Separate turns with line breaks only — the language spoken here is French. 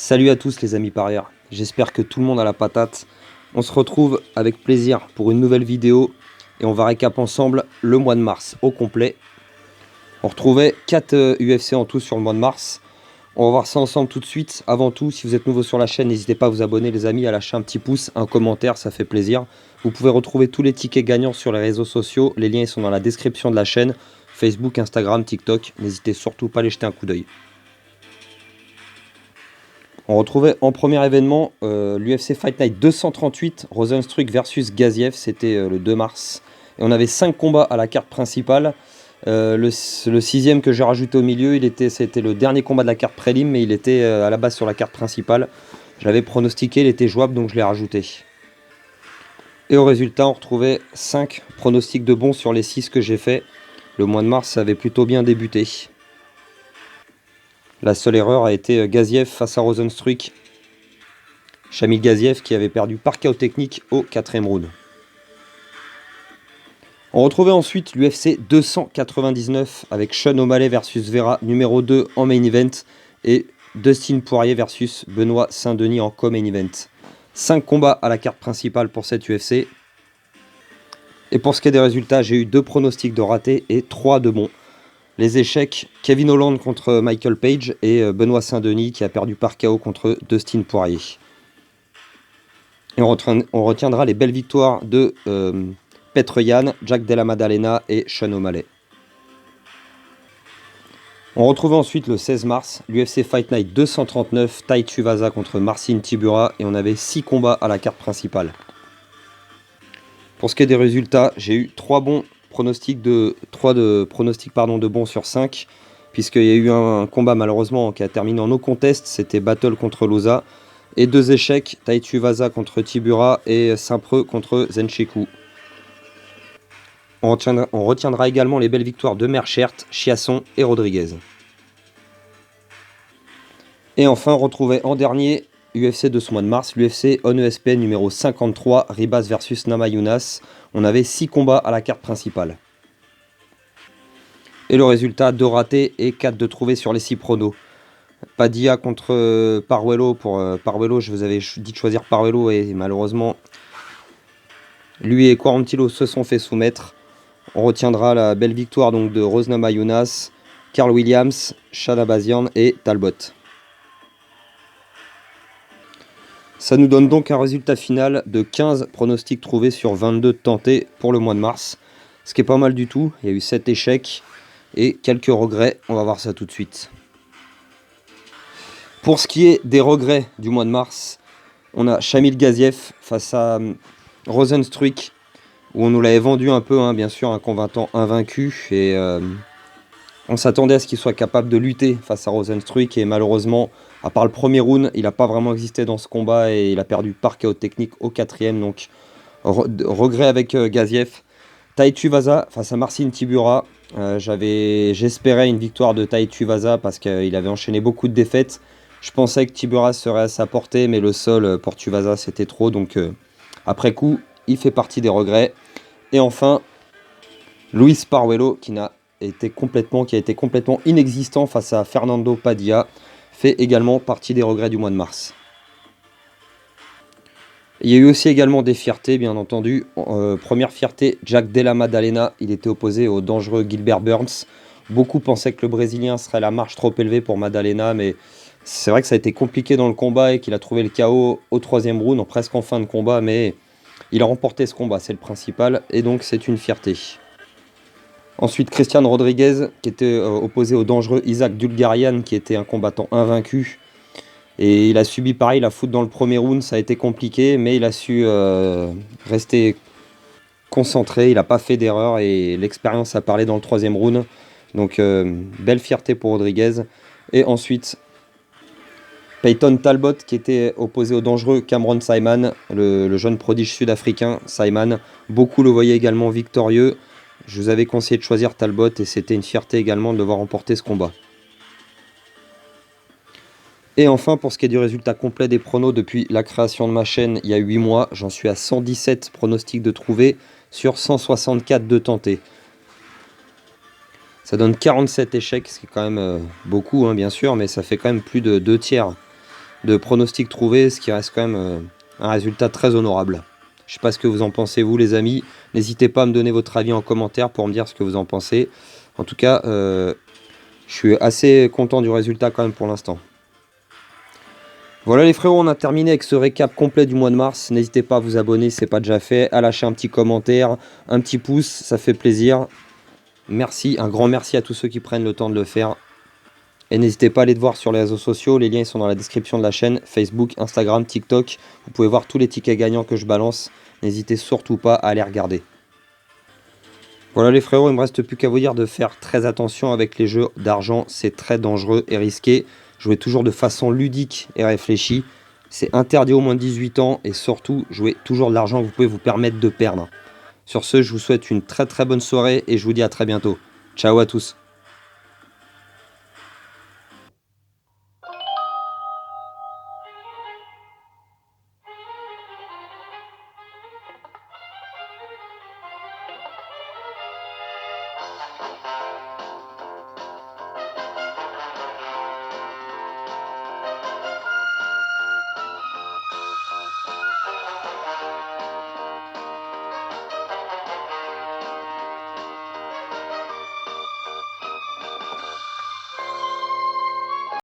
Salut à tous les amis parieurs, j'espère que tout le monde a la patate. On se retrouve avec plaisir pour une nouvelle vidéo et on va récap ensemble le mois de mars au complet. On retrouvait 4 UFC en tout sur le mois de mars. On va voir ça ensemble tout de suite. Avant tout, si vous êtes nouveau sur la chaîne, n'hésitez pas à vous abonner les amis, à lâcher un petit pouce, un commentaire, ça fait plaisir. Vous pouvez retrouver tous les tickets gagnants sur les réseaux sociaux, les liens sont dans la description de la chaîne, Facebook, Instagram, TikTok, n'hésitez surtout pas à les jeter un coup d'œil. On retrouvait en premier événement l'UFC Fight Night 238, Rozenstruik versus Gaziev, c'était le 2 mars. Et on avait 5 combats à la carte principale. Le sixième que j'ai rajouté au milieu, c'était le dernier combat de la carte prélim, mais il était à la base sur la carte principale. Je l'avais pronostiqué, il était jouable, donc je l'ai rajouté. Et au résultat, on retrouvait 5 pronostics de bons sur les 6 que j'ai fait. Le mois de mars avait plutôt bien débuté. La seule erreur a été Gaziev face à Rozenstruik. Shamil Gaziev qui avait perdu par KO technique au 4ème round. On retrouvait ensuite l'UFC 299 avec Sean O'Malley versus Vera numéro 2 en main event et Dustin Poirier versus Benoît Saint-Denis en co-main event. 5 combats à la carte principale pour cette UFC. Et pour ce qui est des résultats, j'ai eu 2 pronostics de ratés et 3 de bons. Les échecs, Kevin Holland contre Michael Page et Benoît Saint-Denis qui a perdu par KO contre Dustin Poirier. Et on retiendra les belles victoires de Petr Yan, Jack Della Maddalena et Sean O'Malley. On retrouve ensuite le 16 mars, l'UFC Fight Night 239, Tai Tuivasa contre Marcin Tybura et on avait 6 combats à la carte principale. Pour ce qui est des résultats, j'ai eu 3 pronostics de bons sur 5, puisqu'il y a eu un combat malheureusement qui a terminé en no contest, c'était Battle contre Loza, et 2 échecs, Tai Tuivasa contre Tybura et Saint-Preux contre Zenshiku. On retiendra également les belles victoires de Merchert, Chiasson et Rodriguez. Et enfin, on retrouvait en dernier UFC de ce mois de mars, l'UFC ONE ESPN numéro 53, Ribas versus Namajunas. On avait 6 combats à la carte principale. Et le résultat, 2 ratés et 4 de trouvés sur les 6 pronos. Padilla contre Paruelo. Pour Paruelo, je vous avais dit de choisir Paruelo et malheureusement, lui et Quarantillo se sont fait soumettre. On retiendra la belle victoire donc de Rose Namajunas, Carl Williams, Shadabazian et Talbot. Ça nous donne donc un résultat final de 15 pronostics trouvés sur 22 tentés pour le mois de mars. Ce qui est pas mal du tout. Il y a eu 7 échecs et quelques regrets. On va voir ça tout de suite. Pour ce qui est des regrets du mois de mars, on a Shamil Gaziev face à Rozenstruik, où on nous l'avait vendu un peu, bien sûr, un combattant invaincu. Et on s'attendait à ce qu'il soit capable de lutter face à Rozenstruik. Et malheureusement, à part le premier round, il n'a pas vraiment existé dans ce combat et il a perdu par KO technique au 4ème. Donc, regret avec Gaziev. Tai Tuivasa face à Marcin Tybura. J'espérais une victoire de Tai Tuivasa parce qu'il avait enchaîné beaucoup de défaites. Je pensais que Tybura serait à sa portée, mais le sol pour Tuivasa c'était trop. Donc, après coup, il fait partie des regrets. Et enfin, Luis Paruelo qui a été complètement inexistant face à Fernando Padilla, fait également partie des regrets du mois de mars. Il y a eu aussi également des fiertés, bien entendu. Première fierté, Jack Della Maddalena, il était opposé au dangereux Gilbert Burns. Beaucoup pensaient que le Brésilien serait la marche trop élevée pour Maddalena, mais c'est vrai que ça a été compliqué dans le combat et qu'il a trouvé le KO au 3ème round, presque en fin de combat, mais il a remporté ce combat, c'est le principal, et donc c'est une fierté. Ensuite, Christian Rodriguez, qui était opposé au dangereux Isaac Dulgarian, qui était un combattant invaincu. Et il a subi pareil la foudre dans le premier round, ça a été compliqué, mais il a su rester concentré, il n'a pas fait d'erreur et l'expérience a parlé dans le 3ème round. Donc belle fierté pour Rodriguez. Et ensuite, Peyton Talbot qui était opposé au dangereux Cameron Saaiman, le jeune prodige sud-africain Saaiman. Beaucoup le voyaient également victorieux. Je vous avais conseillé de choisir Talbot et c'était une fierté également de devoir remporter ce combat. Et enfin, pour ce qui est du résultat complet des pronos depuis la création de ma chaîne il y a 8 mois, j'en suis à 117 pronostics de trouvés sur 164 de tentés. Ça donne 47 échecs, ce qui est quand même beaucoup, bien sûr, mais ça fait quand même plus de 2 tiers de pronostics trouvés, ce qui reste quand même un résultat très honorable. Je sais pas ce que vous en pensez vous les amis, n'hésitez pas à me donner votre avis en commentaire pour me dire ce que vous en pensez. En tout cas, je suis assez content du résultat quand même pour l'instant. Voilà les frérots, on a terminé avec ce récap complet du mois de mars. N'hésitez pas à vous abonner si ce n'est pas déjà fait, à lâcher un petit commentaire, un petit pouce, ça fait plaisir. Merci, un grand merci à tous ceux qui prennent le temps de le faire. Et n'hésitez pas à aller te voir sur les réseaux sociaux, les liens sont dans la description de la chaîne, Facebook, Instagram, TikTok. Vous pouvez voir tous les tickets gagnants que je balance. N'hésitez surtout pas à aller regarder. Voilà les frérots, il ne me reste plus qu'à vous dire de faire très attention avec les jeux d'argent, c'est très dangereux et risqué. Jouez toujours de façon ludique et réfléchie. C'est interdit aux moins de 18 ans et surtout, jouez toujours de l'argent que vous pouvez vous permettre de perdre. Sur ce, je vous souhaite une très bonne soirée et je vous dis à très bientôt. Ciao à tous.